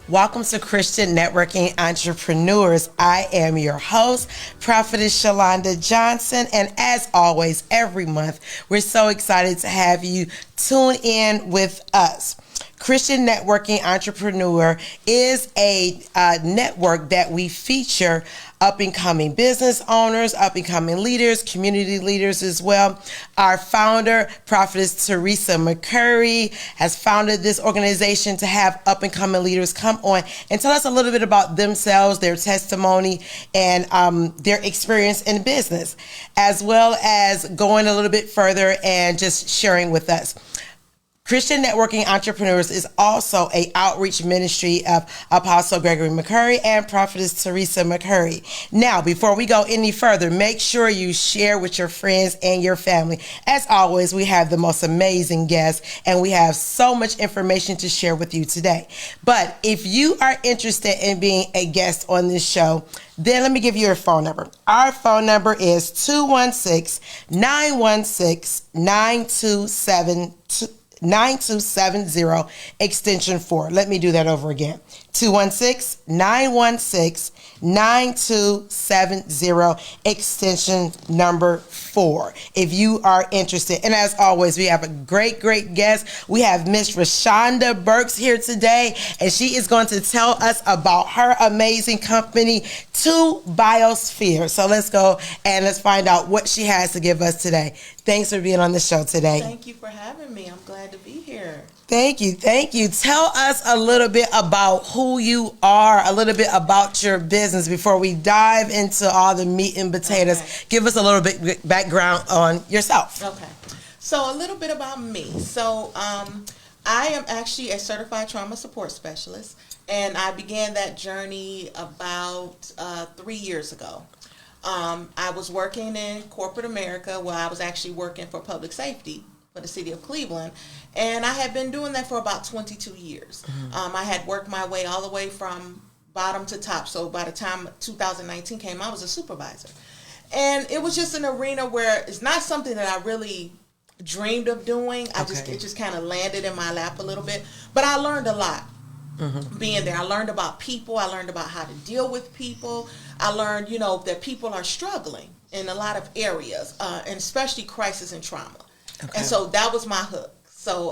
Welcome to Christian Networking Entrepreneurs. I am your host, Prophetess Shalonda Johnson, and as always, every month, we're so excited to have you tune in with us. Christian Networking Entrepreneur is a network that we feature up-and-coming business owners, up-and-coming leaders, community leaders as well. Our founder, Prophetess Teresa McCurry, has founded this organization to have up-and-coming leaders come on and tell us a little bit about themselves, their testimony, and their experience in business, as well as going a little bit further and just sharing with us. Christian Networking Entrepreneurs is also an outreach ministry of Apostle Gregory McCurry and Prophetess Teresa McCurry. Now, before we go any further, make sure you share with your friends and your family. As always, we have the most amazing guests, and we have so much information to share with you today. But if you are interested in being a guest on this show, then let me give you a phone number. Our phone number is 216-916-9270, extension 4. Let me do that over again. 216-916-9270, extension number 4, if you are interested. And as always, we have a great guest. We have Miss Richanda Birks here today, and she is going to tell us about her amazing company, 2BIOSPHERE. So let's go and let's find out what she has to give us today. Thanks for being on the show today. Thank you for having me. I'm glad to be here. Thank you. Tell us a little bit about who you are, a little bit about your business before we dive into all the meat and potatoes. Okay. Give us a little bit background on yourself. Okay. So a little bit about me. So I am actually a certified trauma support specialist, and I began that journey about 3 years ago. I was working in corporate America where I was actually working for public safety for the city of Cleveland, and I had been doing that for about 22 years. Mm-hmm. I had worked my way all the way from bottom to top, so by the time 2019 came, I was a supervisor. And it was just an arena where it's not something that I really dreamed of doing. It just kind of landed in my lap a little bit, but I learned a lot. Mm-hmm. Being there, I learned about people. I learned about how to deal with people. I learned, that people are struggling in a lot of areas, and especially crisis and trauma. Okay. And so that was my hook. So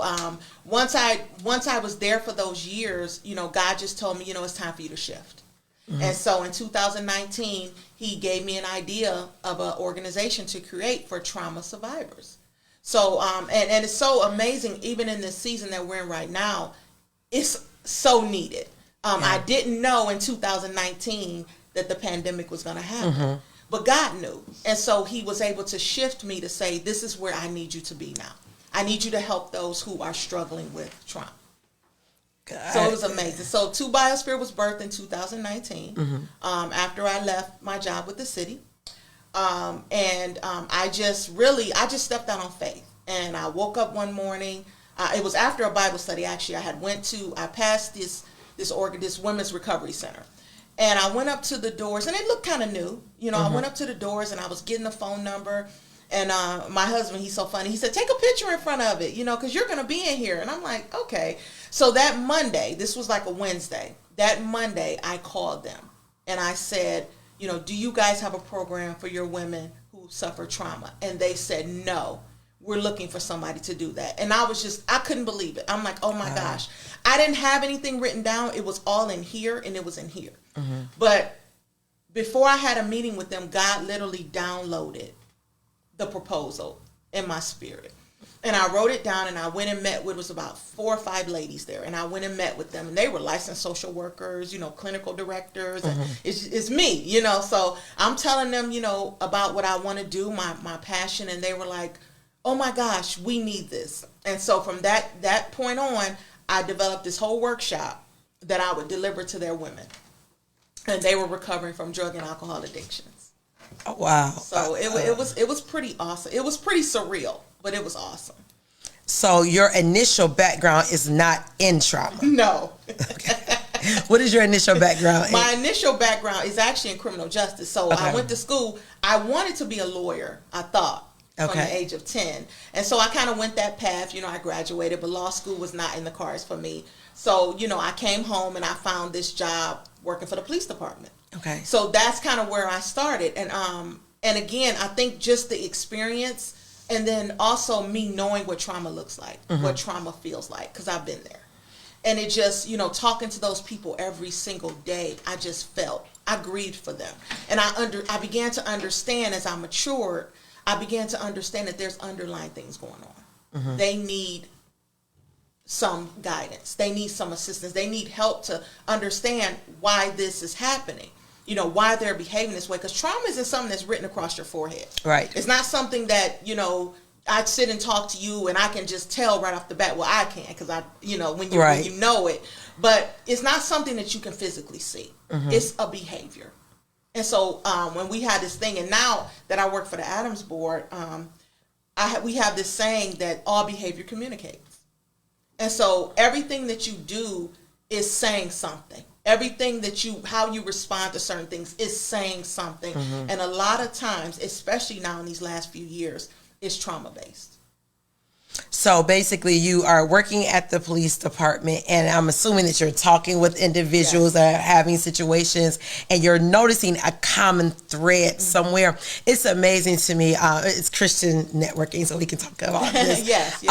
once I was there for those years, God just told me, it's time for you to shift. Mm-hmm. And so in 2019, He gave me an idea of an organization to create for trauma survivors. So and it's so amazing, even in this season that we're in right now, it's so needed. I didn't know in 2019 that the pandemic was going to happen. Mm-hmm. But God knew. And so He was able to shift me to say, this is where I need you to be now. I need you to help those who are struggling with trauma. God. So it was amazing. So 2BIOSPHERE was birthed in 2019, after I left my job with the city. I just stepped out on faith. And I woke up one morning. It was after a Bible study, actually. I passed this women's recovery center. And I went up to the doors, and it looked kind of new. I went up to the doors, and I was getting the phone number. And my husband, he's so funny. He said, take a picture in front of it, because you're going to be in here. And I'm like, okay. So that Monday, this was like a Wednesday. That Monday, I called them. And I said, do you guys have a program for your women who suffer trauma? And they said, no. We're looking for somebody to do that. And I couldn't believe it. I'm like, oh my gosh. I didn't have anything written down. It was all in here, and it was in here. Mm-hmm. But before I had a meeting with them, God literally downloaded the proposal in my spirit. And I wrote it down, and I went and met with, it was about 4 or 5 ladies there. And I went and met with them, and they were licensed social workers, clinical directors. Mm-hmm. And it's me, So I'm telling them, about what I want to do, my passion. And they were like, oh my gosh, we need this. And so from that point on, I developed this whole workshop that I would deliver to their women. And they were recovering from drug and alcohol addictions. Oh, wow. So it was pretty awesome. It was pretty surreal, but it was awesome. So your initial background is not in trauma? No. Okay. What is your initial background? My initial background is actually in criminal justice. So I went to school. I wanted to be a lawyer, I thought. from the age of 10. And so I kind of went that path. You know, I graduated, but law school was not in the cards for me. So, you know, I came home and I found this job working for the police department. Okay. So that's kind of where I started. And again, I think just the experience, and then also me knowing what trauma looks like, what trauma feels like, because I've been there. And it just, you know, talking to those people every single day, I just felt, I grieved for them. And I began to understand as I matured, I began to understand that there's underlying things going on. They need some guidance. They need some assistance. They need help to understand why this is happening. You know, why they're behaving this way. Because trauma isn't something that's written across your forehead. Right. It's not something that, you know, I'd sit and talk to you and I can just tell right off the bat. Well, I can, because you know, when you know it. But it's not something that you can physically see. It's a behavior. And so when we had this thing, and now that I work for the Adams Board, we have this saying that all behavior communicates. And so everything that you do is saying something. Everything that how you respond to certain things is saying something. And a lot of times, especially now in these last few years, it's trauma-based. So basically, you are working at the police department, and I'm assuming that you're talking with individuals that are having situations, and you're noticing a common thread somewhere. It's amazing to me. It's Christian networking, so we can talk about this. Yes.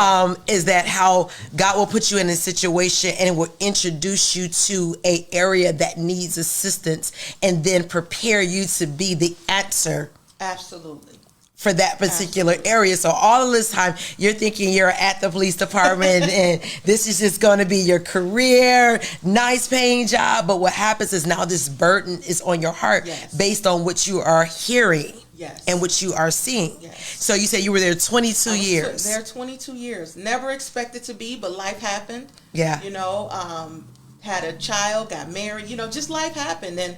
Is that how God will put you in a situation and it will introduce you to an area that needs assistance, and then prepare you to be the answer. Absolutely. For that particular area. So all of this time you're thinking you're at the police department and this is just going to be your career, nice paying job. But what happens is now this burden is on your heart based on what you are hearing and what you are seeing. So you said you were there 22 years. There 22 years. Never expected to be, but life happened. Yeah. You know, had a child, got married, you know, just life happened. And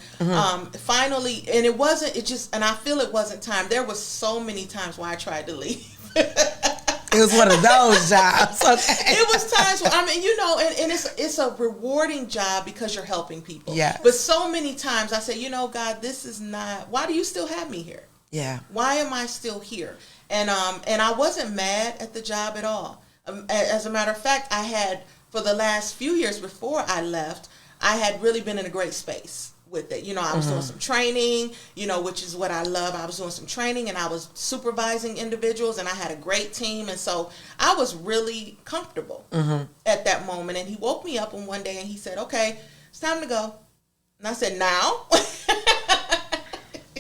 finally, and and I feel it wasn't time. There was so many times where I tried to leave. It was one of those jobs. Okay. It was times where, I mean, you know, and it's a rewarding job because you're helping people. Yeah. But so many times I say, you know, God, this is not, why do you still have me here? Yeah. Why am I still here? And I wasn't mad at the job at all. As a matter of fact, I had, for the last few years before I left, I had really been in a great space with it. You know, I was doing some training, you know, which is what I love. I was doing some training and I was supervising individuals and I had a great team. And so I was really comfortable at that moment. And he woke me up on one day and he said, okay, it's time to go. And I said, now?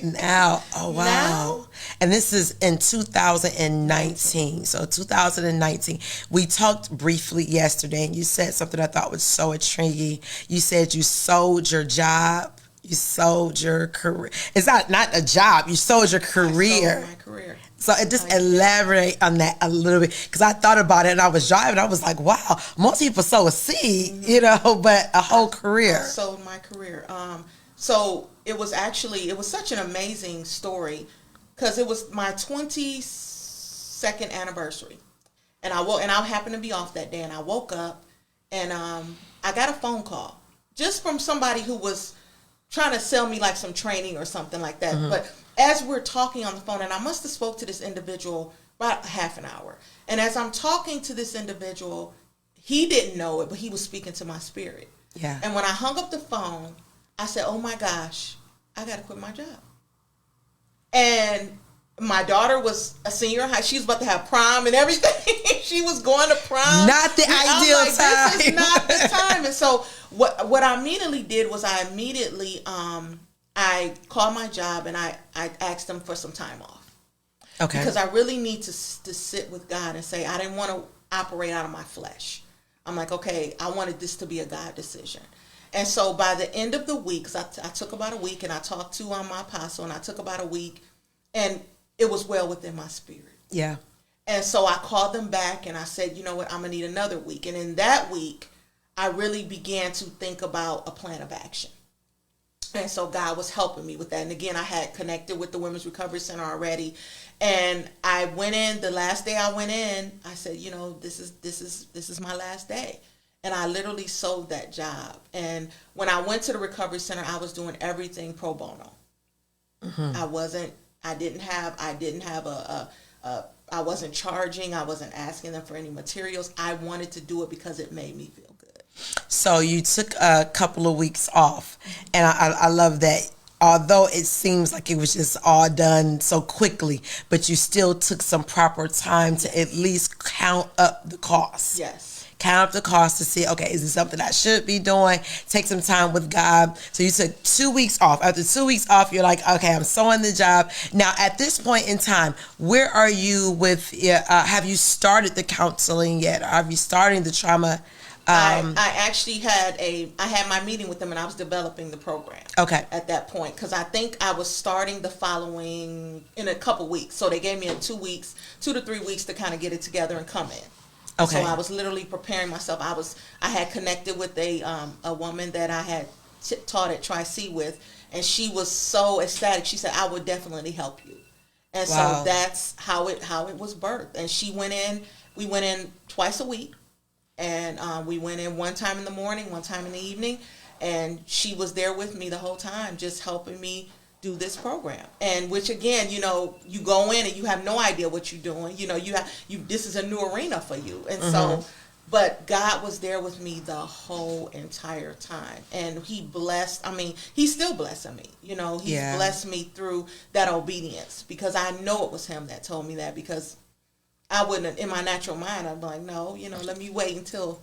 Now, oh wow. Now? And this is in 2019. So 2019, we talked briefly yesterday and you said something I thought was so intriguing. You said you sold your job, you sold your career. It's not a job, you sold your career. I sold my career. So it just elaborate on that a little bit, because I thought about it and I was driving. I was like, wow, most people sow a seed, you know, but a whole career. I sold my career. So it was such an amazing story because it was my 22nd anniversary. And I happened to be off that day and I woke up and I got a phone call just from somebody who was trying to sell me like some training or something like that. But as we're talking on the phone, and I must have spoke to this individual about half an hour. And as I'm talking to this individual, he didn't know it, but he was speaking to my spirit. Yeah. And when I hung up the phone, I said, oh my gosh, I got to quit my job. And my daughter was a senior in high. She was about to have prom and everything. She was going to prom. Not the ideal time. This is not the time. And so what I immediately did was I called my job and I asked them for some time off. Okay. Because I really need to sit with God and say, I didn't want to operate out of my flesh. I'm like, okay, I wanted this to be a God decision. And so by the end of the week, 'cause I took about a week and I talked to my apostle and I took about a week and it was well within my spirit. Yeah. And so I called them back and I said, you know what, I'm going to need another week. And in that week, I really began to think about a plan of action. And so God was helping me with that. And again, I had connected with the Women's Recovery Center already. And I went in, the last day I went in, I said, you know, this is my last day. And I literally sold that job. And when I went to the recovery center, I was doing everything pro bono. I didn't have a I wasn't charging. I wasn't asking them for any materials. I wanted to do it because it made me feel good. So you took a couple of weeks off, and I love that. Although it seems like it was just all done so quickly, but you still took some proper time to at least count up the costs. Yes. Count up the cost to see, okay, is this something I should be doing? Take some time with God. So you took 2 weeks off. After 2 weeks off, you're like, okay, I'm so in the job. Now, at this point in time, where are you with, have you started the counseling yet? Or have you started the trauma? I actually had my meeting with them, and I was developing the program. Okay. At that point, because I think I was starting the following in a couple weeks. So they gave me 2 to 3 weeks to kind of get it together and come in. Okay. So I was literally preparing myself. I had connected with a woman that I had taught at Tri-C with, and she was so ecstatic. She said, "I would definitely help you." And Wow. so that's how it was birthed. And she went in. We went in twice a week. And we went in one time in the morning, one time in the evening, and she was there with me the whole time, just helping me do this program. And which again, you go in and you have no idea what you're doing. This is a new arena for you. And so, but God was there with me the whole entire time, and He's still blessing me. He's blessed me through that obedience, because I know it was Him that told me that, because I wouldn't, in my natural mind, I'd be like, no, let me wait until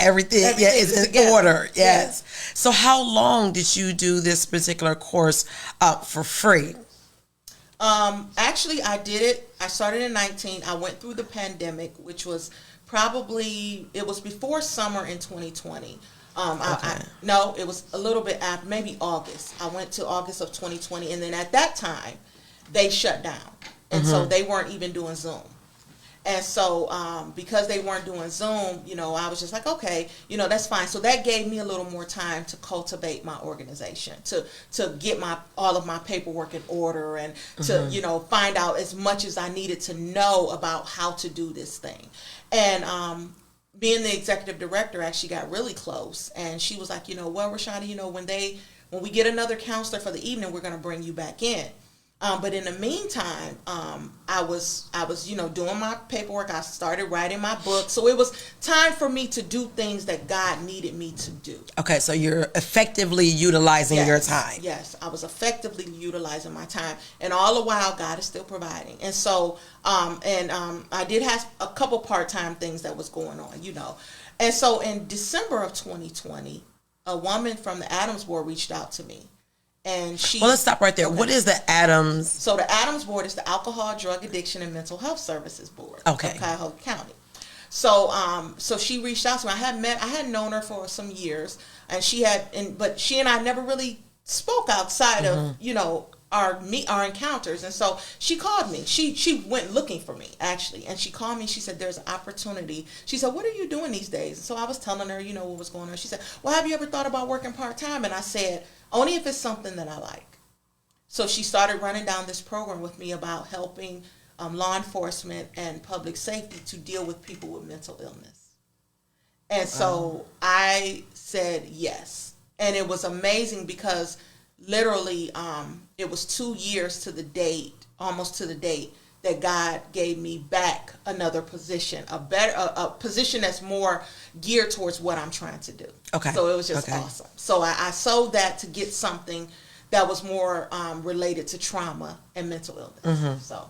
everything is in together. order. Yes. Yeah. So how long did you do this particular course for free? Actually, I did it. I started in 2019. I went through the pandemic, which was it was before summer in 2020. No, it was a little bit after, maybe August. I went to August of 2020, and then at that time, they shut down. And so they weren't even doing Zoom. And so because they weren't doing Zoom, I was just like, okay, that's fine. So that gave me a little more time to cultivate my organization, to get all of my paperwork in order, and to, find out as much as I needed to know about how to do this thing. And being the executive director actually got really close. And she was like, well, Richanda, when we get another counselor for the evening, we're going to bring you back in. But in the meantime, I was doing my paperwork. I started writing my book. So it was time for me to do things that God needed me to do. Okay, so you're effectively utilizing your time. Yes, I was effectively utilizing my time. And all the while, God is still providing. And so, I did have a couple part-time things that was going on, And so in December of 2020, a woman from the Adams Board reached out to me. And let's stop right there. Okay. What is the Adams? So the Adams Board is the Alcohol, Drug Addiction, and Mental Health Services Board of Cuyahoga County. So she reached out to me. I had known her for some years, and but she and I never really spoke outside of our encounters. And so she called me. She went looking for me, actually, and she called me. She said, "There's an opportunity." She said, "What are you doing these days?" And so I was telling her, what was going on. She said, "Well, have you ever thought about working part-time?" And I said, "Only if it's something that I like." So she started running down this program with me about helping law enforcement and public safety to deal with people with mental illness. And so I said yes. And it was amazing, because literally it was 2 years to the date, almost to the date, that God gave me back another position, a position that's more geared towards what I'm trying to do. Okay. So it was just awesome. So I sold that to get something that was more related to trauma and mental illness. So.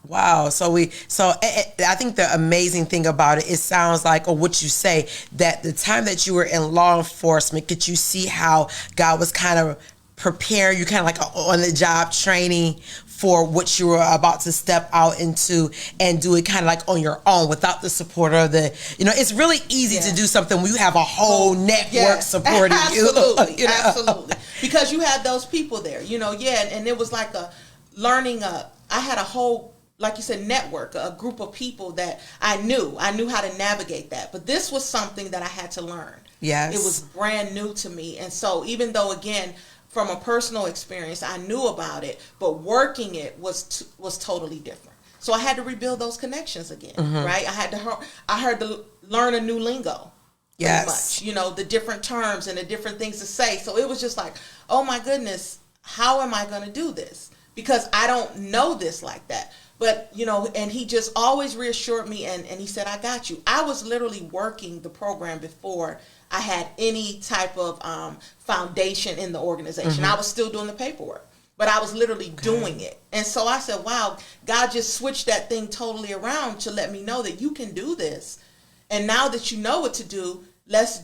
Wow. So I think the amazing thing about it sounds like, or what you say, that the time that you were in law enforcement, could you see how God was kind of preparing you, kind of like on the job training for what you were about to step out into and do it kind of like on your own without the support of it's really easy to do something when you have a whole network supporting you. Absolutely. Because you had those people there, and it was like I had a whole, like you said, network, a group of people that I knew how to navigate that. But this was something that I had to learn. Yes. It was brand new to me. And so even though, again, from a personal experience, I knew about it, but working it was totally different. So I had to rebuild those connections again, right? I had to learn a new lingo. Yes. Much, the different terms and the different things to say. So it was just like, oh my goodness, how am I going to do this? Because I don't know this like that. But, and he just always reassured me, and he said, I got you. I was literally working the program before I had any type of foundation in the organization. I was still doing the paperwork, but I was literally doing it. And so I said, wow, God just switched that thing totally around to let me know that you can do this. And now that you know what to do, let's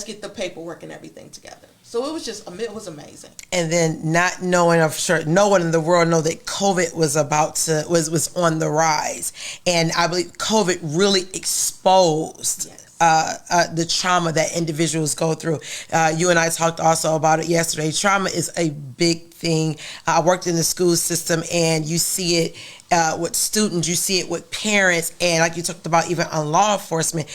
get the paperwork and everything together. So it was amazing. And then not knowing, I'm sure no one in the world know that COVID was was on the rise. And I believe COVID really exposed the trauma that individuals go through. You and I talked also about it yesterday. Trauma is a big thing. I worked in the school system, and you see it with students, you see it with parents, and like you talked about even on law enforcement,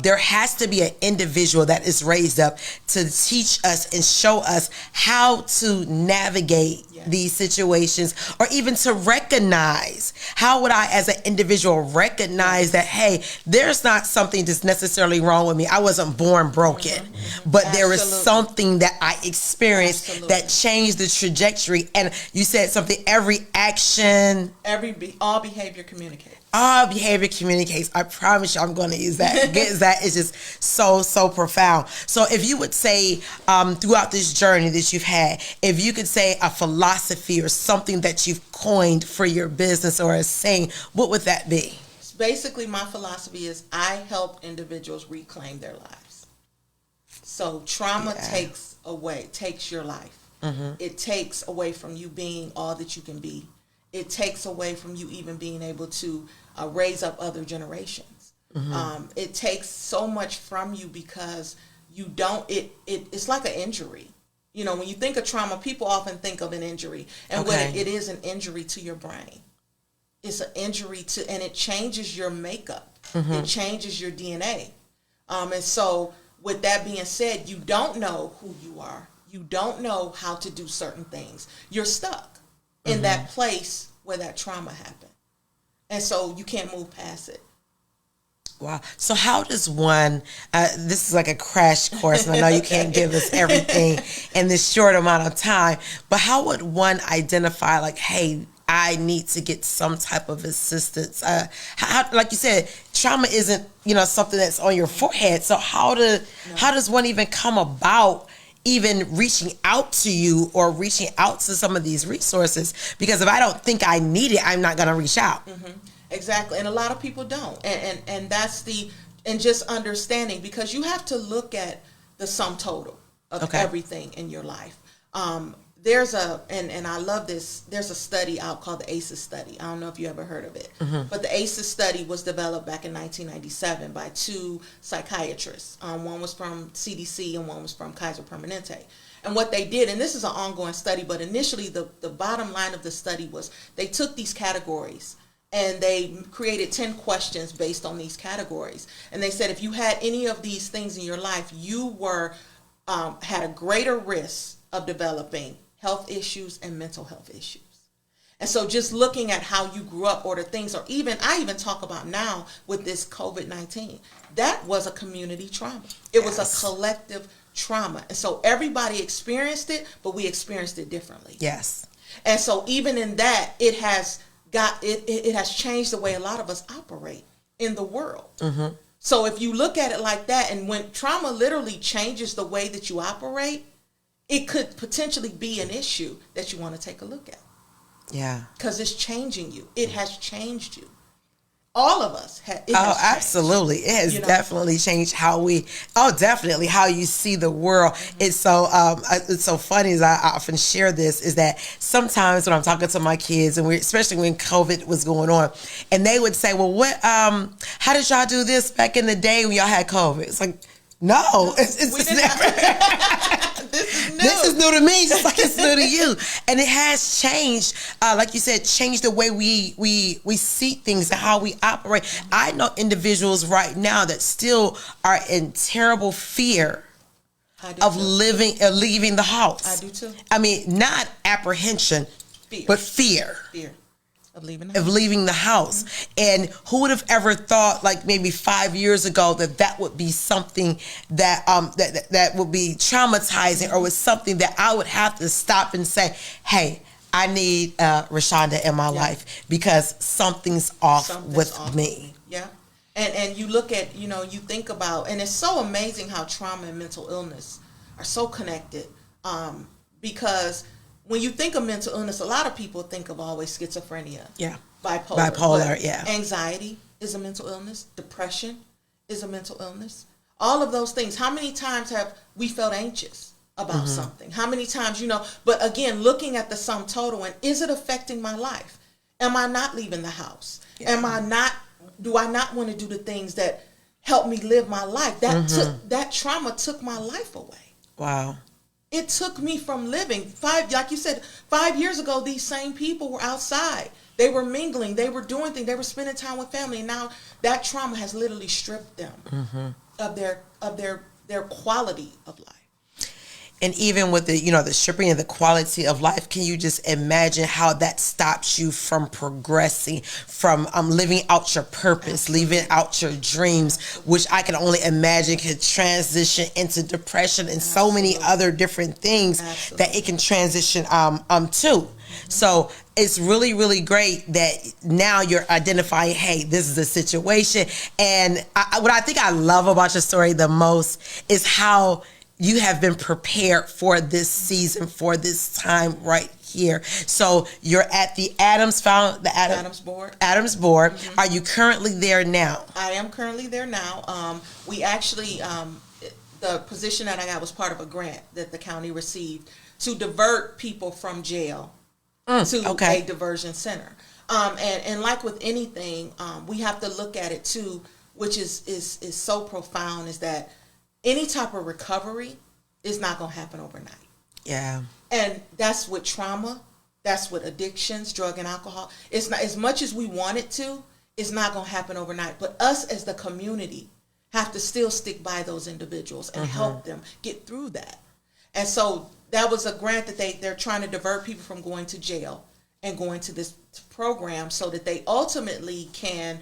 there has to be an individual that is raised up to teach us and show us how to navigate these situations, or even to recognize, how would I as an individual recognize that, hey, there's not something that's necessarily wrong with me. I wasn't born broken, but there is something that I experienced that changed the trajectory. And you said something, every action, all behavior communicates. All behavior communicates. I promise you I'm going to use that because that is just so profound. So if you would say throughout this journey that you've had, if you could say a philosophy or something that you've coined for your business or a saying, what would that be? Basically, my philosophy is I help individuals reclaim their lives. So trauma takes your life. It takes away from you being all that you can be. It takes away from you even being able to raise up other generations. It takes so much from you because you don't, it's like an injury. When you think of trauma, people often think of an injury. And what it is an injury to your brain. It's an injury and it changes your makeup. It changes your DNA. And so with that being said, you don't know who you are. You don't know how to do certain things. You're stuck in that place where that trauma happened. And so you can't move past it. Wow. So how does one, this is like a crash course, and I know you can't give us everything in this short amount of time, but how would one identify, like, hey, I need to get some type of assistance? Like you said, trauma isn't, something that's on your forehead. So how does one even come about even reaching out to you or reaching out to some of these resources? Because if I don't think I need it, I'm not going to reach out. Exactly. And a lot of people don't. And that's and just understanding, because you have to look at the sum total of everything in your life. And I love this, there's a study out called the ACEs study. I don't know if you ever heard of it, but the ACEs study was developed back in 1997 by two psychiatrists. One was from CDC and one was from Kaiser Permanente. And what they did, and this is an ongoing study, but initially the bottom line of the study was they took these categories and they created 10 questions based on these categories. And they said if you had any of these things in your life, you had a greater risk of developing health issues and mental health issues. And so just looking at how you grew up, or the things, or I even talk about now with this COVID-19, that was a community trauma. It was a collective trauma. And so everybody experienced it, but we experienced it differently. Yes. And so even in that, it has changed the way a lot of us operate in the world. So if you look at it like that, and when trauma literally changes the way that you operate, it could potentially be an issue that you want to take a look at. Yeah. Because it's changing you. It has changed you. All of us. Absolutely. It has definitely changed how you see the world. It's so funny, as I often share this, is that sometimes when I'm talking to my kids, and especially when COVID was going on, and they would say, well, how did y'all do this back in the day when y'all had COVID? It's like, no, it's never. This is new to me, just like it's new to you. And it has changed, like you said, changed the way we see things and how we operate. I know individuals right now that still are in terrible fear of leaving the house. I do too. I mean, not apprehension, but fear. Fear. Of leaving the house. And who would have ever thought, like maybe 5 years ago, that would be something that that would be traumatizing, or was something that I would have to stop and say, hey, I need Richanda in my life because something's off with me. Yeah. And you look at, you think about, and it's so amazing how trauma and mental illness are so connected. Because when you think of mental illness, a lot of people think of always schizophrenia. Yeah. Bipolar. Yeah. Anxiety is a mental illness. Depression is a mental illness. All of those things. How many times have we felt anxious about something? How many times, but again, looking at the sum total, and is it affecting my life? Am I not leaving the house? Yeah. Do I not want to do the things that help me live my life? That trauma took my life away. Wow. It took me from living. Like you said, 5 years ago, these same people were outside. They were mingling. They were doing things. They were spending time with family. And now that trauma has literally stripped them of their quality of life. And even with the stripping of the quality of life, can you just imagine how that stops you from progressing, from living out your purpose, living out your dreams, which I can only imagine could transition into depression and so many other different things that it can transition to. So it's really, really great that now you're identifying, hey, this is a situation. And what I think I love about your story the most is how you have been prepared for this season, for this time right here. So you're at the Adams Board. Adams Board. Are you currently there now? I am currently there now. We actually, the position that I got was part of a grant that the county received to divert people from jail to a diversion center. And like with anything, we have to look at it too, which is so profound, is that any type of recovery is not going to happen overnight. Yeah. And that's with trauma. That's with addictions, drug and alcohol. It's not, as much as we want it to, it's not going to happen overnight. But us as the community have to still stick by those individuals and help them get through that. And so that was a grant that they're trying to divert people from going to jail and going to this program so that they ultimately can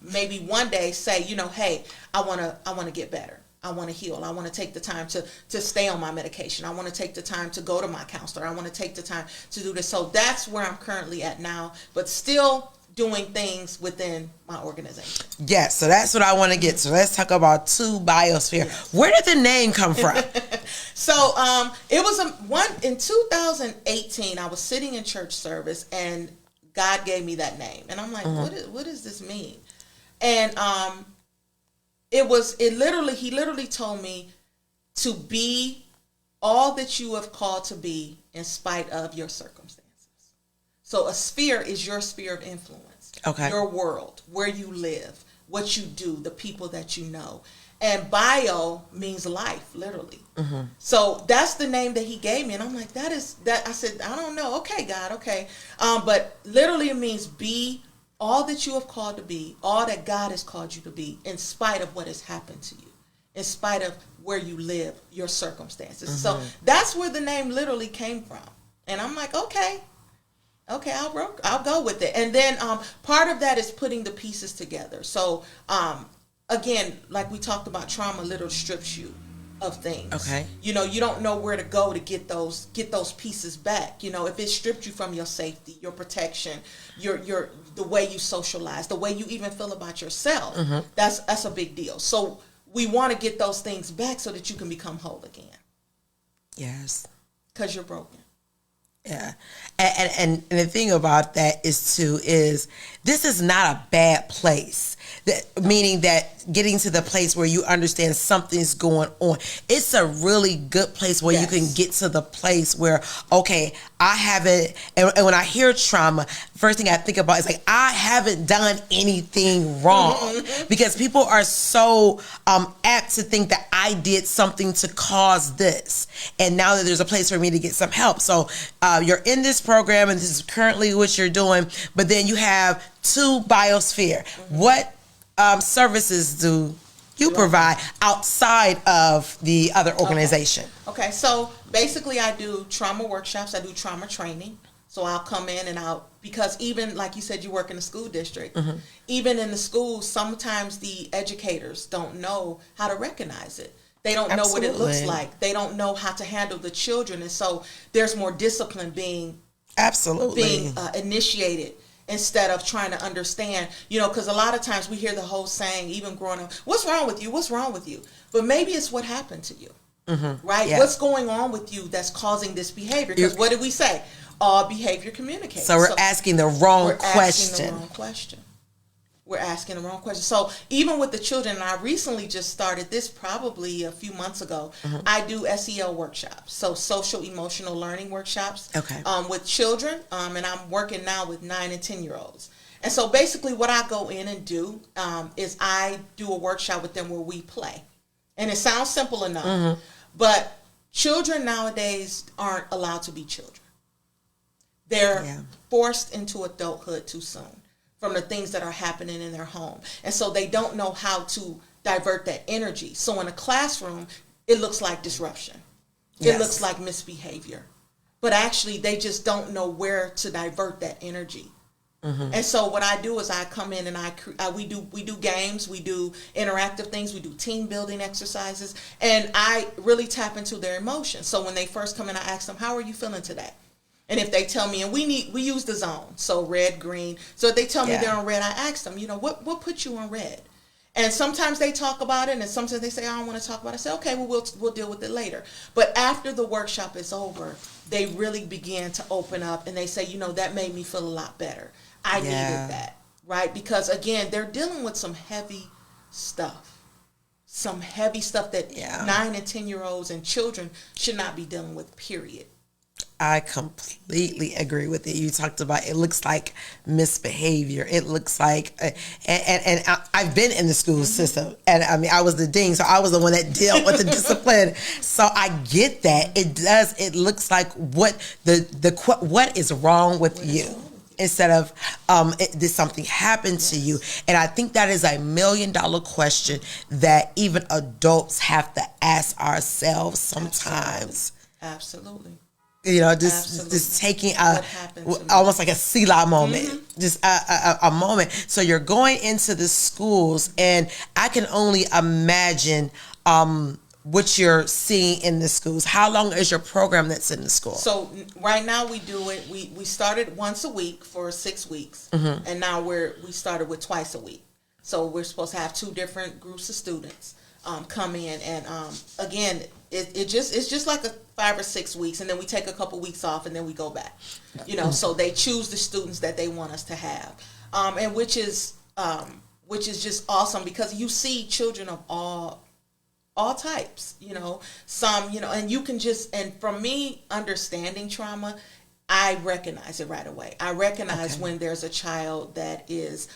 maybe one day say, hey, I want to get better. I want to heal. I want to take the time to stay on my medication. I want to take the time to go to my counselor. I want to take the time to do this. So that's where I'm currently at now, but still doing things within my organization. Yes, so that's what I want to get to. Let's talk about 2BIOSPHERE. Yes. Where did the name come from? So it was in 2018, I was sitting in church service and God gave me that name. And I'm like, what does this mean? And he literally told me to be all that you have called to be in spite of your circumstances. So a sphere is your sphere of influence. Okay. Your world, where you live, what you do, the people that you know. And bio means life, literally. So that's the name that he gave me. And I'm like, I said, I don't know. Okay, God, okay. But literally it means be all that you have called to be, all that God has called you to be, in spite of what has happened to you, in spite of where you live, your circumstances. So that's where the name literally came from. And I'm like, okay, I'll go with it. And then part of that is putting the pieces together. So again, like we talked about, trauma literally strips you of things. Okay. You don't know where to go to get those pieces back. If it stripped you from your safety, your protection, your the way you socialize, the way you even feel about yourself, that's a big deal. So we want to get those things back so that you can become whole again. Yes. Because you're broken. Yeah. And the thing about that is this is not a bad place. Meaning that getting to the place where you understand something's going on. It's a really good place where you can get to the place where, okay, I haven't, and when I hear trauma, first thing I think about is like, I haven't done anything wrong. Because people are so apt to think that I did something to cause this. And now that there's a place for me to get some help. So you're in this program and this is currently what you're doing, but then you have 2BIOSPHERE. What services do you provide outside of the other organization? Okay, so basically I do trauma workshops, I do trauma training. So I'll come in and because even like you said, you work in the school district, even in the schools, sometimes the educators don't know how to recognize it. They don't know what it looks like. They don't know how to handle the children. And so there's more discipline being Absolutely. being initiated instead of trying to understand, because a lot of times we hear the whole saying, even growing up, what's wrong with you? What's wrong with you? But maybe it's what happened to you, right? Yeah. What's going on with you that's causing this behavior? Because what did we say? All behavior communicates. So we're asking the wrong question. Asking the wrong question. We're asking the wrong question. So even with the children, and I recently just started this probably a few months ago, I do SEL workshops, so social emotional learning workshops, with children, and I'm working now with 9 and 10-year-olds. And so basically what I go in and do is I do a workshop with them where we play. And it sounds simple enough, but children nowadays aren't allowed to be children. They're forced into adulthood too soon from the things that are happening in their home. And so they don't know how to divert that energy. So in a classroom, it looks like disruption. It looks like misbehavior. But actually, they just don't know where to divert that energy. And so what I do is I come in and we do games, we do interactive things, we do team building exercises, and I really tap into their emotions. So when they first come in, I ask them, how are you feeling today? And if they tell me, and we use the zone, so red, green. So if they tell me they're on red, I ask them, what put you on red? And sometimes they talk about it, and sometimes they say, I don't want to talk about it. I say, okay, well, we'll deal with it later. But after the workshop is over, they really begin to open up, and they say, that made me feel a lot better. I needed that, right? Because, again, they're dealing with some heavy stuff. Some heavy stuff that 9 and 10-year-olds and children should not be dealing with, period. I completely agree with it. You talked about it looks like misbehavior. It looks like, and I've been in the school system, and I mean I was the dean, so I was the one that dealt with the discipline. So I get that. It does. It looks like what what is wrong with you, instead of did something happen to you? And I think that is $1 million question that even adults have to ask ourselves sometimes. Absolutely. Just taking almost like a Selah moment, just a moment. So you're going into the schools, and I can only imagine what you're seeing in the schools. How long is your program that's in the school? So right now we do it. We started once a week for 6 weeks, and now we started with twice a week. So we're supposed to have 2 different groups of students come in, and again, it's just like a 5 or 6 weeks, and then we take a couple weeks off, and then we go back. So they choose the students that they want us to have, and which is just awesome, because you see children of all types. Some and you can and from me understanding trauma, I recognize it right away. I recognize when there's a child that is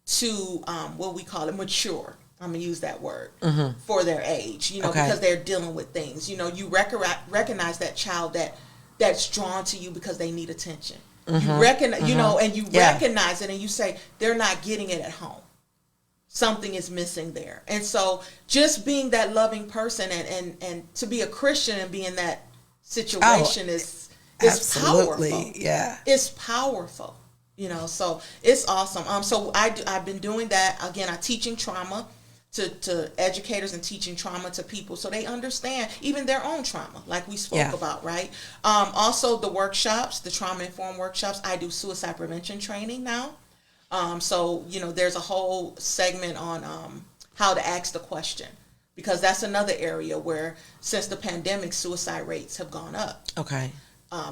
too what we call it mature. I'm going to use that word for their age, because they're dealing with things. You recognize that child that's drawn to you because they need attention. You recognize, and you recognize it, and you say, they're not getting it at home. Something is missing there. And so just being that loving person and to be a Christian and be in that situation is powerful. Yeah. It's powerful. So it's awesome. So I've been doing that. Again, I'm teaching trauma to educators and teaching trauma to people so they understand even their own trauma, like we spoke about, right? Also the workshops, the trauma-informed workshops, I do suicide prevention training now. So, there's a whole segment on how to ask the question, because that's another area where since the pandemic, suicide rates have gone up. Okay.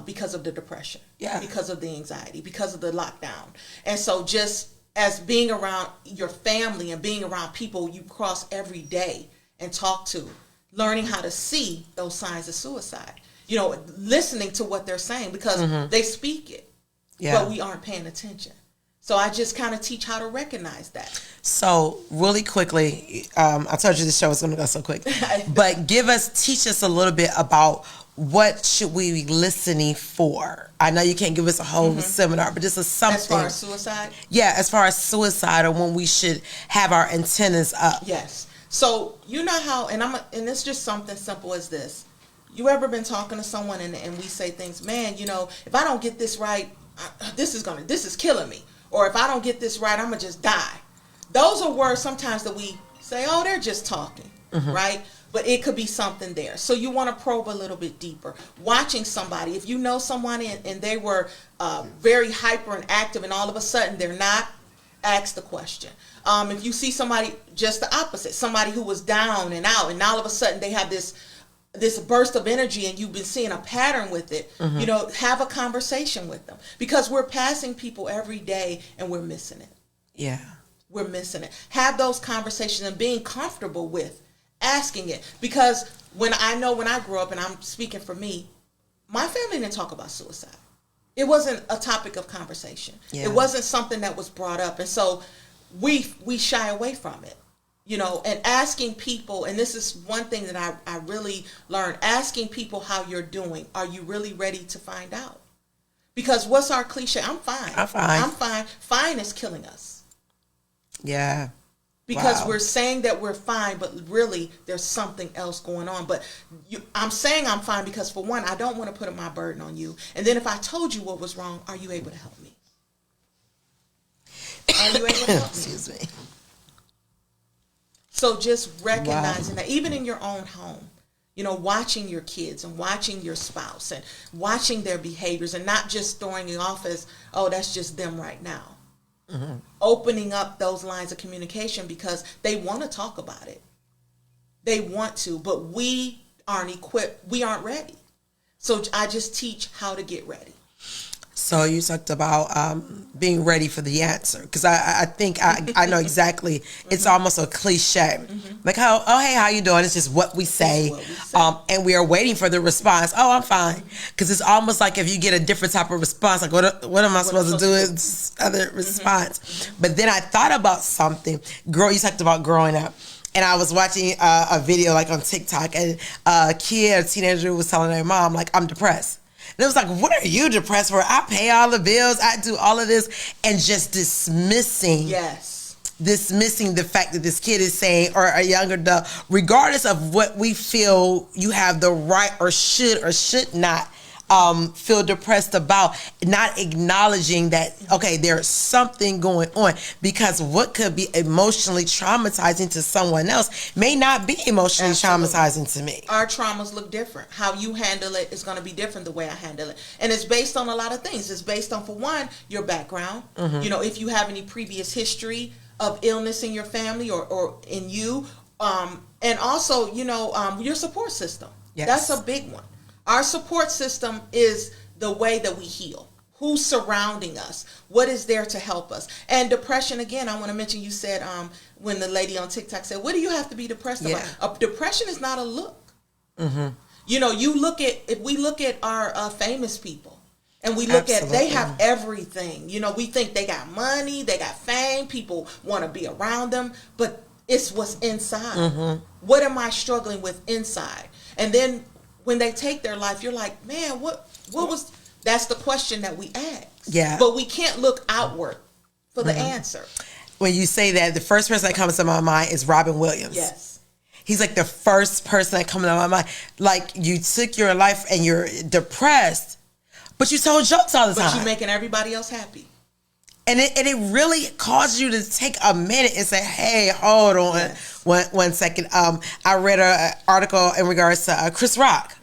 Because of the depression, because of the anxiety, because of the lockdown. And so just as being around your family and being around people you cross every day and talk to, learning how to see those signs of suicide, listening to what they're saying, because they speak it, but we aren't paying attention. So I just kind of teach how to recognize that. So really quickly, I told you the show was going to go so quick, but teach us a little bit about what should we be listening for? I know you can't give us a whole seminar, but this is something. As far as suicide? Yeah, as far as suicide, or when we should have our antennas up. Yes. So you know how, and it's just something simple as this. You ever been talking to someone and we say things, man, if I don't get this right, this is killing me. Or if I don't get this right, I'm going to just die. Those are words sometimes that we say, oh, they're just talking, right? but it could be something there. So you want to probe a little bit deeper. Watching somebody, if you know someone and they were very hyper and active, and all of a sudden they're not, ask the question. If you see somebody just the opposite, somebody who was down and out, and all of a sudden they have this burst of energy, and you've been seeing a pattern with it, you know, have a conversation with them, because we're passing people every day and we're missing it. Yeah. We're missing it. Have those conversations and being comfortable with asking it, because when I grew up, and I'm speaking for me, my family didn't talk about suicide. It wasn't a topic of conversation. Yeah. It wasn't something that was brought up, and so we shy away from it. You know, and asking people, and this is one thing that I really learned, asking people how you're doing. Are you really ready to find out? Because what's our cliche? I'm fine. I'm fine. I'm fine. Fine is killing us. Yeah. Because we're saying that we're fine, but really there's something else going on. But I'm saying I'm fine because, for one, I don't want to put my burden on you. And then if I told you what was wrong, are you able to help me? Are you able to help me? Excuse me. So just recognizing that even in your own home, you know, watching your kids and watching your spouse and watching their behaviors, and not just throwing it off as, oh, that's just them right now. Mm-hmm. Opening up those lines of communication, because they want to talk about it. They want to, but we aren't equipped. We aren't ready. So I just teach how to get ready. So you talked about being ready for the answer, because I think I know exactly. It's almost a cliche, like hey, how you doing? It's just what we say, and we are waiting for the response. Oh, I'm fine, because it's almost like if you get a different type of response, like what am I supposed to do? It's other response. But then I thought about something. Girl, you talked about growing up. And I was watching a video like on TikTok, and a teenager was telling their mom, like, I'm depressed. And it was like, what are you depressed for? I pay all the bills. I do all of this. And just dismissing the fact that this kid is saying, or a young adult, regardless of what we feel you have the right or should not feel depressed about, not acknowledging that, okay, there's something going on, because what could be emotionally traumatizing to someone else may not be emotionally traumatizing to me. Our traumas look different. How you handle it is going to be different the way I handle it. And it's based on a lot of things. It's based on, for one, your background. You know, if you have any previous history of illness in your family or in you, and also, you know, your support system. Yes. That's a big one. Our support system is the way that we heal. Who's surrounding us? What is there to help us? And depression, again, I want to mention, you said when the lady on TikTok said, what do you have to be depressed about? Depression is not a look. You know, if we look at our famous people, and we look at, they have everything. You know, we think they got money, they got fame, people want to be around them, but it's what's inside. What am I struggling with inside? And then when they take their life, you're like, man, what was, that's the question that we ask. Yeah. But we can't look outward for the answer. When you say that, the first person that comes to my mind is Robin Williams. Yes. He's like the first person that comes to my mind. Like, you took your life and you're depressed, but you told jokes all the time. But you're making everybody else happy. And it really caused you to take a minute and say, hey, hold on. Yes. One second. I read an article in regards to Chris Rock.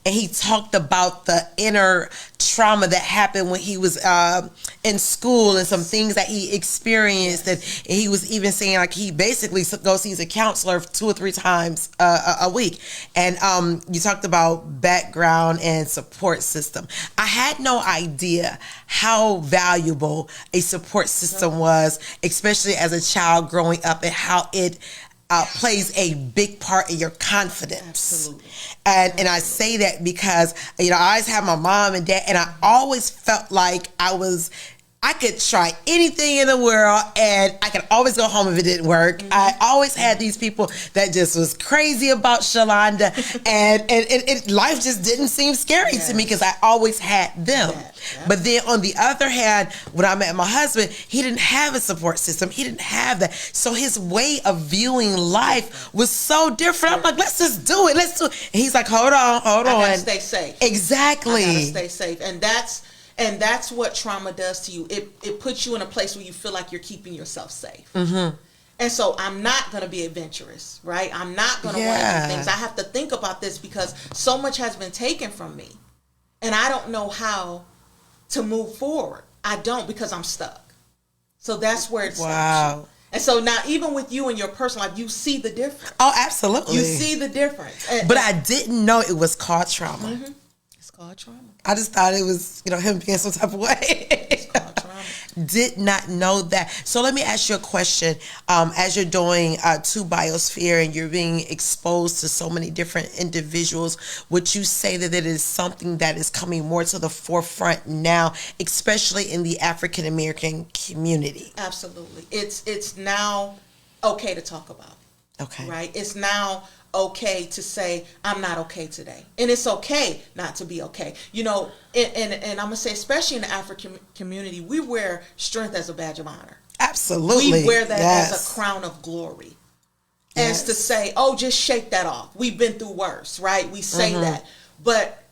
And he talked about the inner trauma that happened when he was in school, and some things that he experienced. And he was even saying, like, he basically goes sees a counselor 2 or 3 times a week. And you talked about background and support system. I had no idea how valuable a support system was, especially as a child growing up, and how it plays a big part in your confidence. Absolutely. And I say that because, you know, I always had my mom and dad, and I always felt like I could try anything in the world, and I could always go home if it didn't work. I always had these people that just was crazy about Shalonda, and life just didn't seem scary to me because I always had them. But then on the other hand, when I met my husband, he didn't have a support system. He didn't have that. So his way of viewing life was so different. I'm like, let's just do it. Let's do it. And he's like, hold on. I gotta stay safe. Exactly. I gotta stay safe. And that's what trauma does to you. It puts you in a place where you feel like you're keeping yourself safe. And so I'm not going to be adventurous, right? I'm not going to want to do things. I have to think about this because so much has been taken from me. And I don't know how to move forward. I don't, because I'm stuck. So that's where it stops. And so now, even with you and your personal life, you see the difference. Oh, absolutely. You see the difference. But I didn't know it was called trauma. Mm-hmm. It's called trauma. I just thought it was, him being some type of way. It's called trauma. Did not know that. So let me ask you a question. As you're doing 2BIOSPHERE and you're being exposed to so many different individuals, would you say that it is something that is coming more to the forefront now, especially in the African American community? Absolutely. It's now okay to talk about. Okay. Right? It's now okay to say, I'm not okay today. And it's okay not to be okay. And I'm going to say, especially in the African community, we wear strength as a badge of honor. Absolutely. We wear that as a crown of glory. As to say, oh, just shake that off. We've been through worse, right? We say that. But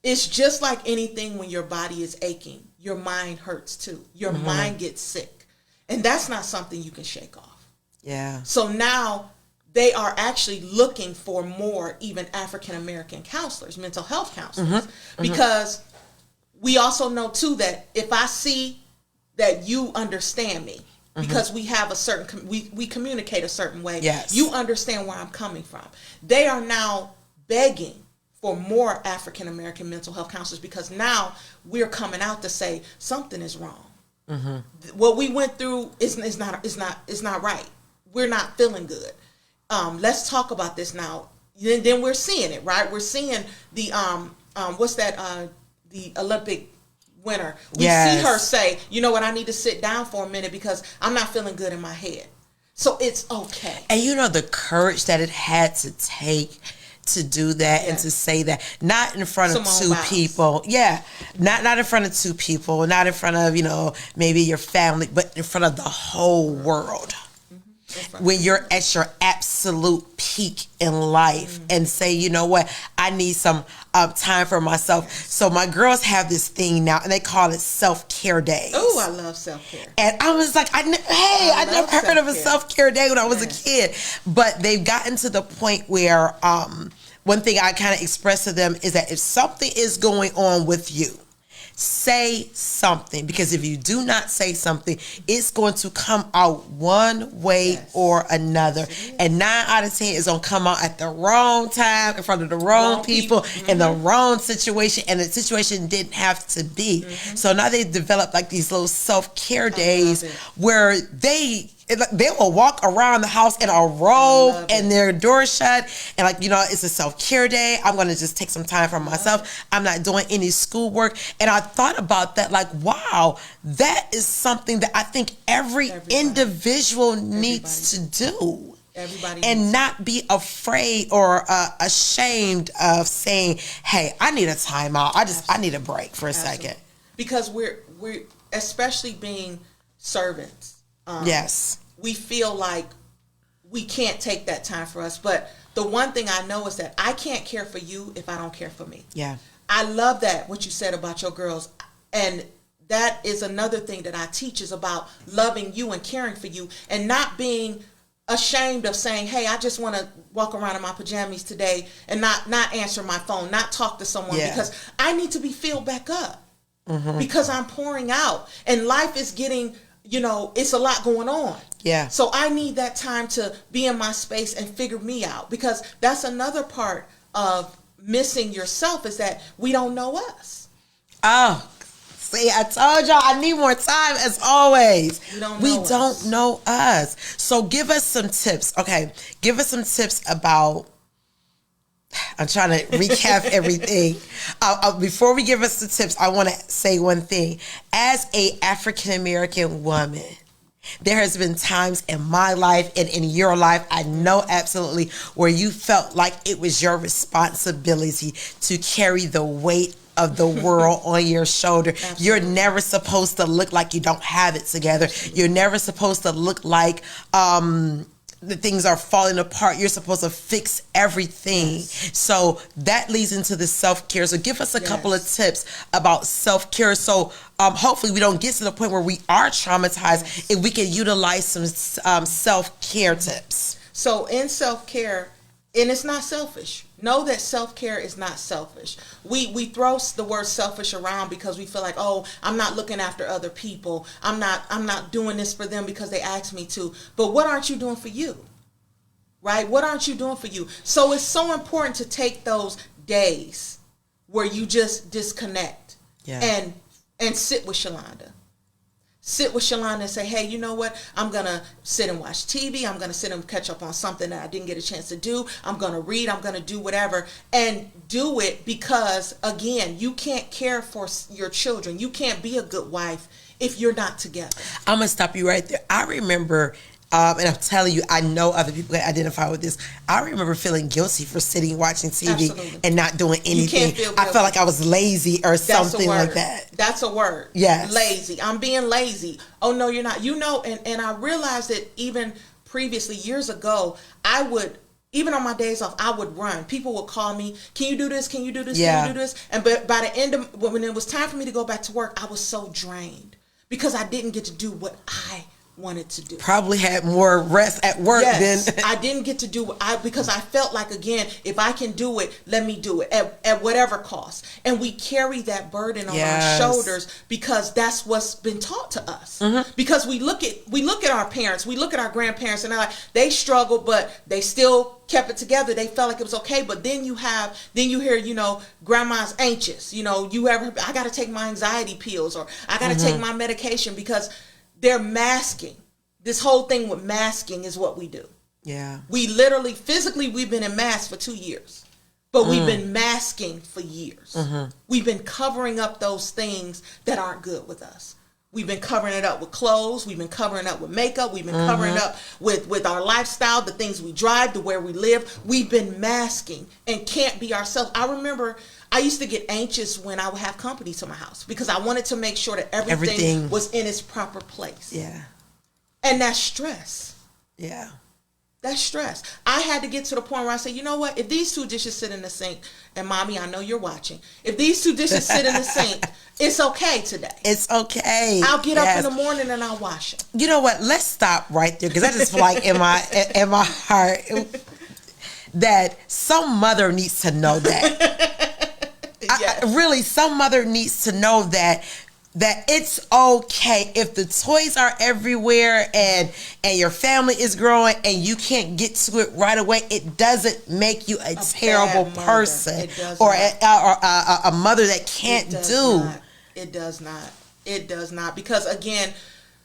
it's just like anything when your body is aching. Your mind hurts too. Your mind gets sick. And that's not something you can shake off. Yeah. So now they are actually looking for more even African American counselors, mental health counselors, because we also know too that if I see that you understand me, because we have a certain, we communicate a certain way, you understand where I'm coming from. They are now begging for more African American mental health counselors because now we're coming out to say something is wrong. What we went through is not right. We're not feeling good. Let's talk about this now. Then we're seeing it, right? We're seeing the the Olympic winner. We see her say, you know what, I need to sit down for a minute because I'm not feeling good in my head. So it's okay. And the courage that it had to take to do that and to say that, not in front of two people. Yeah. Not in front of two people, not in front of, maybe your family, but in front of the whole world. When you're at your absolute peak in life and say, you know what, I need some time for myself. So my girls have this thing now and they call it self-care days. Oh, I love self-care. And I was like, I never heard of a self-care day when I was a kid. But they've gotten to the point where one thing I kind of express to them is that if something is going on with you, say something, because if you do not say something, it's going to come out one way or another. And 9 out of 10 is going to come out at the wrong time, in front of the wrong people, in the wrong situation, and the situation didn't have to be. So now they've developed like these little self-care days where they will walk around the house in a robe and their door shut and it's a self-care day. I'm going to just take some time for myself. I'm not doing any schoolwork. And I thought about that wow, that is something that I think every individual needs to do. And not be afraid or ashamed of saying, hey, I need a timeout. I need a break for a second. Because we're especially being servants. We feel like we can't take that time for us. But the one thing I know is that I can't care for you if I don't care for me. Yeah. I love that, what you said about your girls. And that is another thing that I teach is about loving you and caring for you and not being ashamed of saying, hey, I just want to walk around in my pajamas today and not answer my phone, not talk to someone because I need to be filled back up because I'm pouring out and life is getting, it's a lot going on. Yeah. So I need that time to be in my space and figure me out because that's another part of missing yourself is that we don't know us. Oh, see, I told y'all I need more time as always. We don't know us. So give us some tips. Okay. Give us some tips about, I'm trying to recap everything. Before we give us the tips, I want to say one thing. As a African-American woman, there has been times in my life and in your life, I know absolutely, where you felt like it was your responsibility to carry the weight of the world on your shoulder. Absolutely. You're never supposed to look like you don't have it together. You're never supposed to look like the things are falling apart. You're supposed to fix everything. So that leads into the self-care. So give us a couple of tips about self-care. So hopefully we don't get to the point where we are traumatized if we can utilize some self-care tips. So in self-care, and it's not selfish. Know that self-care is not selfish. We throw the word selfish around because we feel like, oh, I'm not looking after other people. I'm not doing this for them because they asked me to. But what aren't you doing for you? Right? What aren't you doing for you? So it's so important to take those days where you just disconnect and sit with Shalonda. Sit with Shalonda and say, hey, you know what? I'm going to sit and watch TV. I'm going to sit and catch up on something that I didn't get a chance to do. I'm going to read. I'm going to do whatever. And do it because, again, you can't care for your children. You can't be a good wife if you're not together. I'm going to stop you right there. I remember... and I'm telling you, I know other people that identify with this. I remember feeling guilty for sitting, watching TV and not doing anything. You can't feel guilty. I felt like I was lazy or something like that. That's a word. Yes. Lazy. I'm being lazy. Oh, no, you're not. You know, and I realized that even previously, years ago, I would, even on my days off, I would run. People would call me, can you do this? Can you do this? Can you do this? And by the end of, when it was time for me to go back to work, I was so drained because I didn't get to do what I wanted to do. Probably had more rest at work than I didn't get to do because I felt like, again, if I can do it, let me do it at whatever cost. And we carry that burden on our shoulders because that's what's been taught to us. Because we look at our parents, we look at our grandparents, and they struggled, but they still kept it together. They felt like it was okay. But then you hear, you know, grandma's anxious. You know, I got to take my anxiety pills, or I got to take my medication because they're masking. This whole thing with masking is what we do. Yeah. We literally, physically, we've been in masks for 2 years. But we've been masking for years. We've been covering up those things that aren't good with us. We've been covering it up with clothes. We've been covering up with makeup. We've been covering up with our lifestyle, the things we drive, to where we live. We've been masking and can't be ourselves. I remember I used to get anxious when I would have company to my house because I wanted to make sure that everything was in its proper place. Yeah. And that's stress. Yeah. That's stress. I had to get to the point where I said, you know what? If these 2 dishes sit in the sink, and Mommy, I know you're watching. If these 2 dishes sit in the sink, it's okay today. It's okay. I'll get up in the morning and I'll wash them. You know what? Let's stop right there because I just feel like in my heart that some mother needs to know that. Really, some mother needs to know that it's okay if the toys are everywhere and your family is growing and you can't get to it right away. It doesn't make you a terrible person or a mother that can't do. It does not. It does not. Because again,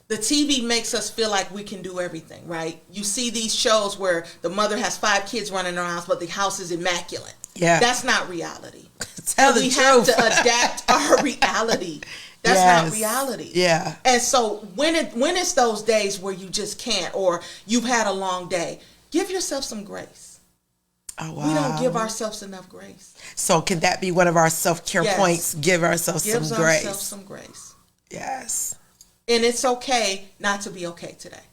the TV makes us feel like we can do everything, right? You see these shows where the mother has 5 kids running around, but the house is immaculate. Yeah. That's not reality. Tell the truth. We have to adapt our reality. That's not reality. Yeah. And so when it's those days where you just can't, or you've had a long day, give yourself some grace. Oh, wow. We don't give ourselves enough grace. So can that be one of our self-care points? Give ourselves some grace. Give ourselves some grace. Yes. And it's okay not to be okay today.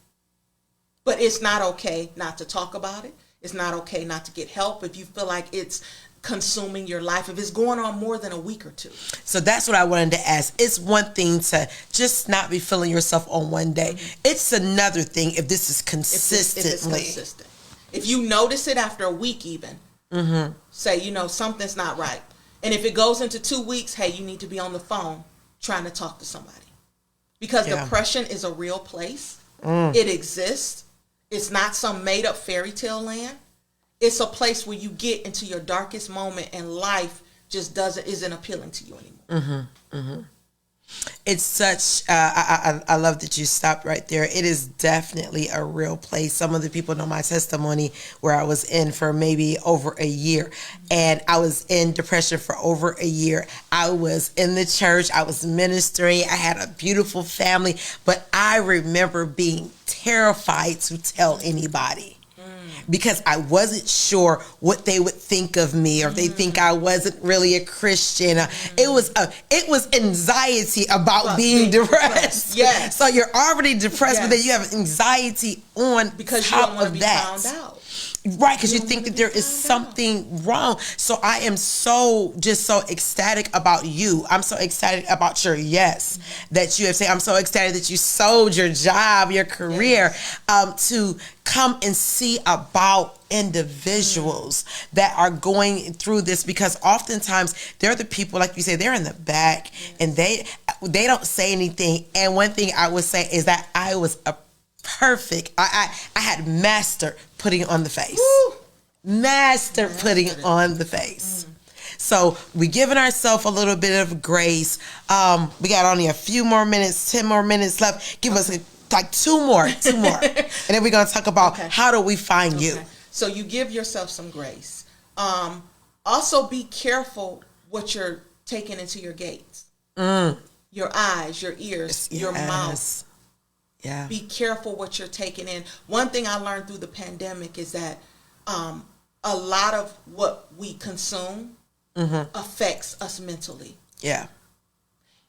But it's not okay not to talk about it. It's not okay not to get help if you feel like it's consuming your life, if it's going on more than a week or 2. So that's what I wanted to ask. It's one thing to just not be feeling yourself on one day. It's another thing if this is consistently. If it's consistent. If you notice it after a week even, say, you know, something's not right. And if it goes into 2 weeks, hey, you need to be on the phone trying to talk to somebody. Because depression is a real place. It exists. It's not some made up fairy tale land. It's a place where you get into your darkest moment and life just isn't appealing to you anymore. It's such, I love that you stopped right there. It is definitely a real place. Some of the people know my testimony where I was in for maybe over a year, and I was in depression for over a year. I was in the church. I was ministering. I had a beautiful family, but I remember being terrified to tell anybody. because I wasn't sure what they would think of me, or if they think I wasn't really a Christian. It was anxiety about being depressed. Yes. So you're already depressed, but then you have anxiety on because top you don't want to of be that. found out. Right, because you think that there is something wrong. So I am so ecstatic about you. I'm so excited about your yes that you have said. I'm so excited that you sold your job, your career, to come and see about individuals that are going through this, because oftentimes they're the people, like you say, they're in the back and they don't say anything. And one thing I would say is that I was a perfect. I had mastered putting on the face. Woo! Mastered putting on the face. So we giving ourselves a little bit of grace. We got only a few more minutes, 10 more minutes left. Give us like two more. And then we're going to talk about how do we find you. So you give yourself some grace. Also be careful what you're taking into your gates. Your eyes, your ears, your mouth. Yeah. Be careful what you're taking in. One thing I learned through the pandemic is that a lot of what we consume affects us mentally. Yeah.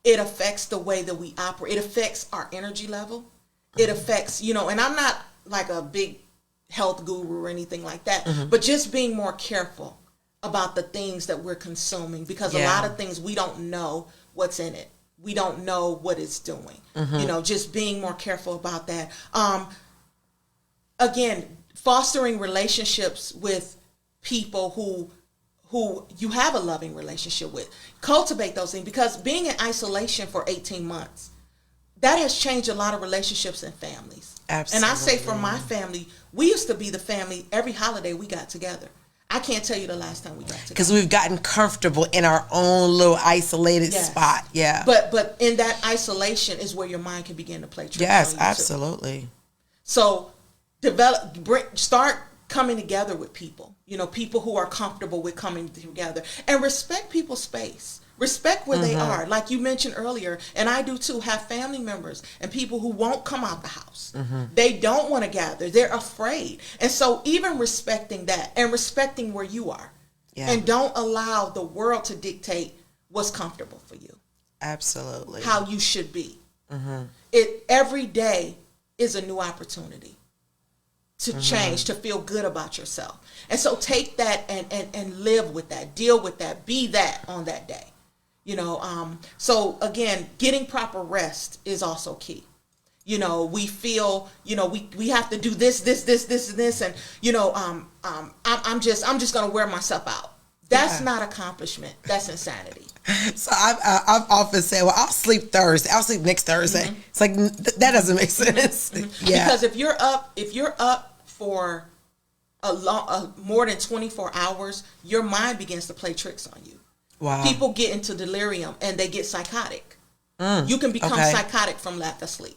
It affects the way that we operate. It affects our energy level. It affects, and I'm not like a big health guru or anything like that, but just being more careful about the things that we're consuming, because a lot of things we don't know what's in it. We don't know what it's doing. Just being more careful about that. Again, fostering relationships with people who you have a loving relationship with. Cultivate those things, because being in isolation for 18 months, that has changed a lot of relationships and families. Absolutely. And I say for my family, we used to be the family every holiday we got together. I can't tell you the last time we got together. Because we've gotten comfortable in our own little isolated spot. Yeah. But in that isolation is where your mind can begin to play tricks. Yes, absolutely. So start coming together with people. People who are comfortable with coming together, and respect people's space. Respect where they are. Like you mentioned earlier, and I do too, have family members and people who won't come out the house. They don't want to gather. They're afraid. And so even respecting that and respecting where you are. Yeah. And don't allow the world to dictate what's comfortable for you. Absolutely. How you should be. Every day is a new opportunity to change, to feel good about yourself. And so take that and live with that, deal with that, be that on that day. So again, getting proper rest is also key. We feel, we have to do this, and this, and I'm just gonna wear myself out. That's not accomplishment. That's insanity. So I've often said, well, I'll sleep Thursday. I'll sleep next Thursday. It's like that doesn't make sense. Yeah. Because if you're up for more than 24 hours, your mind begins to play tricks on you. Wow. People get into delirium and they get psychotic. You can become psychotic from lack of sleep.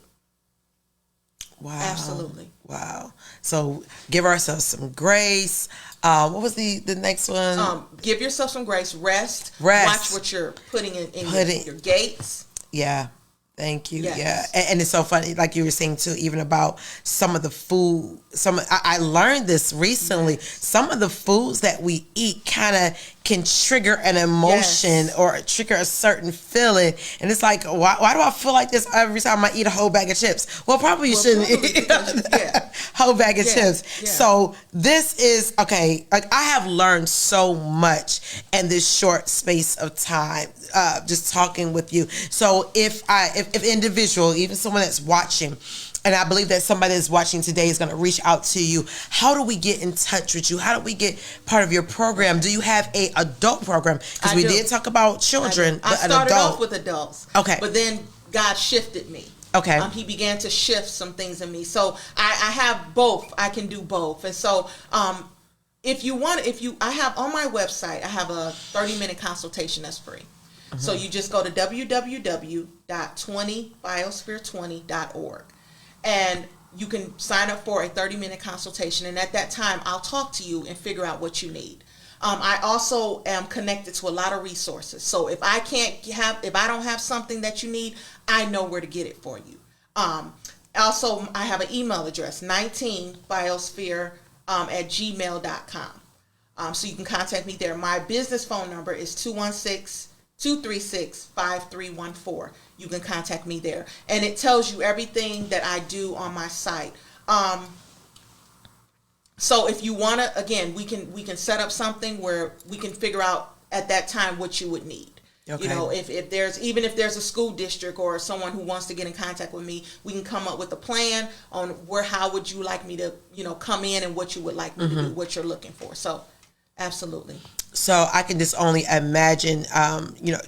Wow. Absolutely. Wow. So give ourselves some grace. What was the next one? Give yourself some grace. Rest. Watch what you're putting in your gates. Yeah. Thank you. Yes. Yeah. And it's so funny, like you were saying too, even about some of the food. I learned this recently. Yes. Some of the foods that we eat kind of can trigger an emotion or trigger a certain feeling. And it's like, why do I feel like this every time I eat a whole bag of chips? Well, probably you shouldn't eat a whole bag of chips. Yeah. So this is, okay, like I have learned so much in this short space of time, just talking with you. So if individual, even someone that's watching, and I believe that somebody that's watching today is going to reach out to you, how do we get in touch with you? How do we get part of your program? Do you have a adult program? Because we did talk about children. I started off with adults. Okay. But then God shifted me. Okay. He began to shift some things in me. So I have both. I can do both. And so I have on my website, I have a 30-minute consultation that's free. So you just go to www.2BIOSPHERE20.org. And you can sign up for a 30-minute consultation. And at that time, I'll talk to you and figure out what you need. I also am connected to a lot of resources. So if I don't have something that you need, I know where to get it for you. Also, I have an email address, 19biosphere at gmail.com. So you can contact me there. My business phone number is 216-236-5314. You can contact me there. And it tells you everything that I do on my site. So if you want to, again, we can set up something where we can figure out at that time what you would need. Okay. You know, if there's a school district or someone who wants to get in contact with me, we can come up with a plan on how would you like me to, come in and what you would like me to do, what you're looking for. So, absolutely. So I can just only imagine,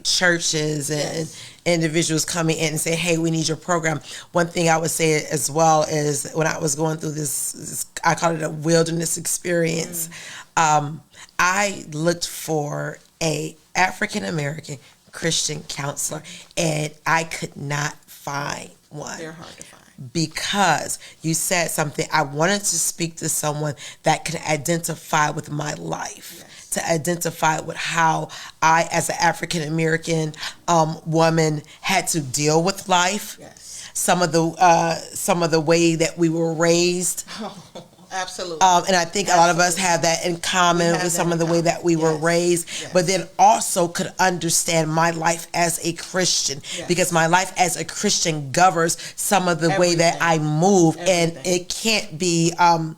churches and individuals coming in and say, hey, we need your program. One thing I would say as well is when I was going through this I call it a wilderness experience, I looked for a African-American Christian counselor, and I could not find one. They're hard to find. Because you said something, I wanted to speak to someone that could identify with my life, to identify with how I, as an African-American woman, had to deal with life. Yes. Some of the way that we were raised. Absolutely. And I think a lot of us have that in common with some of the way that we were raised, but then also could understand my life as a Christian, because my life as a Christian governs some of the way that I move, and it can't be, some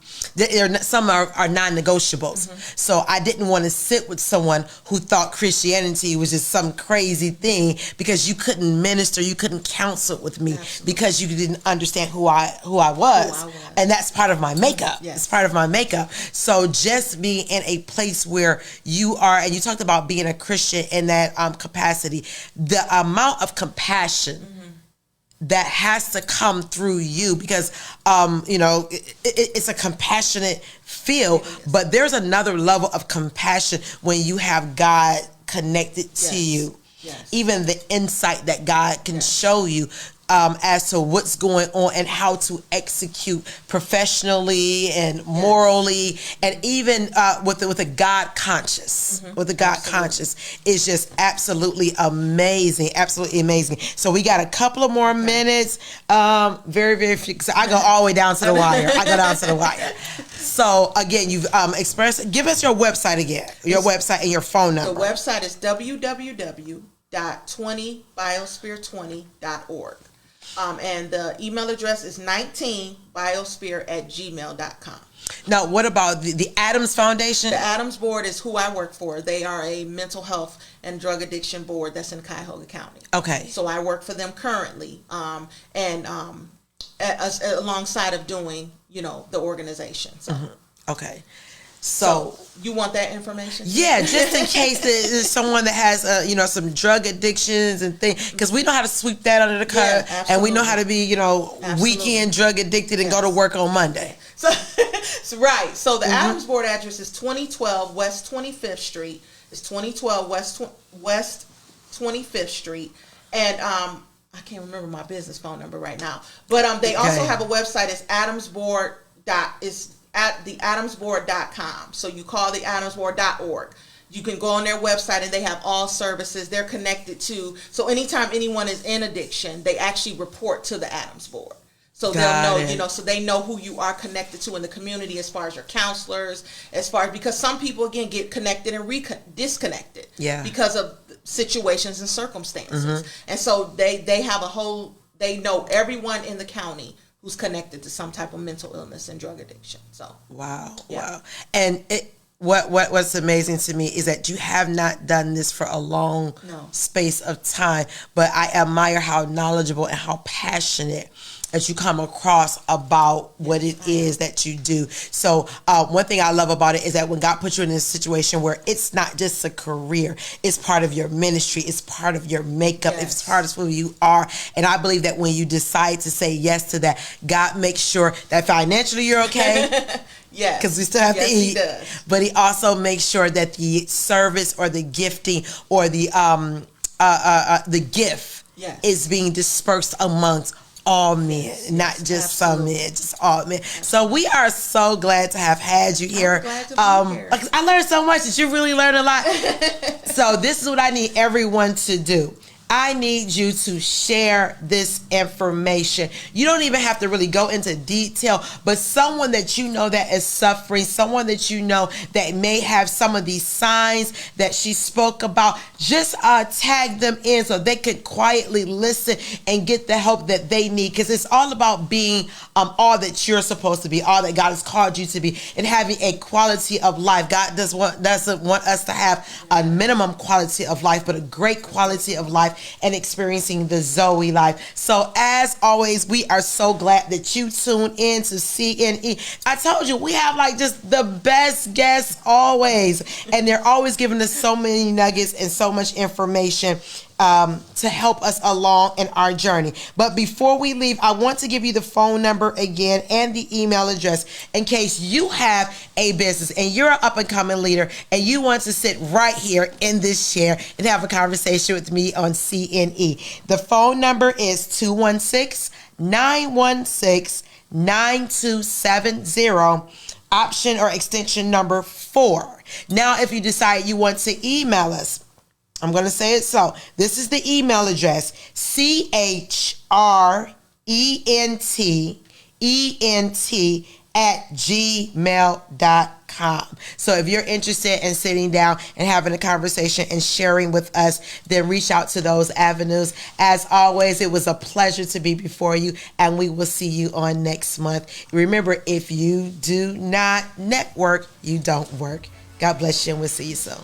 are non-negotiables. So I didn't want to sit with someone who thought Christianity was just some crazy thing, because you couldn't minister, you couldn't counsel with me because you didn't understand who I was. And that's part of my makeup. It's part of my makeup. So just being in a place where you are, and you talked about being a Christian in that capacity, the amount of compassion that has to come through you, because it's a compassionate feel, but there's another level of compassion when you have God connected to you. Even the insight that God can show you as to what's going on and how to execute professionally and morally, and even with a God conscious, conscious is just absolutely amazing, absolutely amazing. So we got a couple of more minutes. Very, very few. So I go all the way down to the wire. So again, you've expressed. Give us your website again. Your website and your phone number. The website is www.20biosphere20.org. And the email address is 19biosphere@gmail.com. Now, what about the Adams Foundation? The Adams Board is who I work for. They are a mental health and drug addiction board that's in Cuyahoga County. Okay. So I work for them currently, alongside of doing, the organization. So. Okay. So you want that information? Yeah, just in case there's someone that has, some drug addictions and things, because we know how to sweep that under the carpet, and we know how to be, weekend drug addicted and go to work on Monday. So right. So the Adams Board address is 2012 West 25th Street. It's 2012 West 25th Street, and I can't remember my business phone number right now, but they also have a website. It's at theadamsboard.com. So you call theadamsboard.org. You can go on their website, and they have all services they're connected to. So anytime anyone is in addiction, they actually report to the Adams Board. So they'll know, so they know who you are connected to in the community, as far as your counselors, because some people, again, get connected and disconnected because of situations and circumstances. And so they they know everyone in the county who's connected to some type of mental illness and drug addiction. So wow. And what's amazing to me is that you have not done this for a long space of time, but I admire how knowledgeable and how passionate that you come across about what it is that you do. So one thing I love about it is that when God puts you in this situation where it's not just a career, it's part of your ministry, it's part of your makeup, it's part of who you are. And I believe that when you decide to say yes to that, God makes sure that financially you're okay. Yes, because we still have to eat. But He also makes sure that the service or the gifting or the gift is being dispersed amongst all men, not just some men, just all men. So we are so glad to have had you here. I'm glad to be here. I learned so much. Did you really learn a lot? So this is what I need everyone to do. I need you to share this information. You don't even have to really go into detail, but someone that you know that is suffering, someone that you know that may have some of these signs that she spoke about, just tag them in so they could quietly listen and get the help that they need, because it's all about being all that you're supposed to be, all that God has called you to be, and having a quality of life. God doesn't want us to have a minimum quality of life, but a great quality of life and experiencing the Zoe life. So as always, we are so glad that you tuned in to CNE. I told you, we have like just the best guests always, and they're always giving us so many nuggets and so much information to help us along in our journey. But before we leave, I want to give you the phone number again and the email address in case you have a business and you're an up-and-coming leader and you want to sit right here in this chair and have a conversation with me on CNE. The phone number is 216-916-9270, option or extension number 4. Now, if you decide you want to email us, I'm going to say it so. This is the email address, CHRENTENT@gmail.com. So if you're interested in sitting down and having a conversation and sharing with us, then reach out to those avenues. As always, it was a pleasure to be before you, and we will see you on next month. Remember, if you do not network, you don't work. God bless you, and we'll see you soon.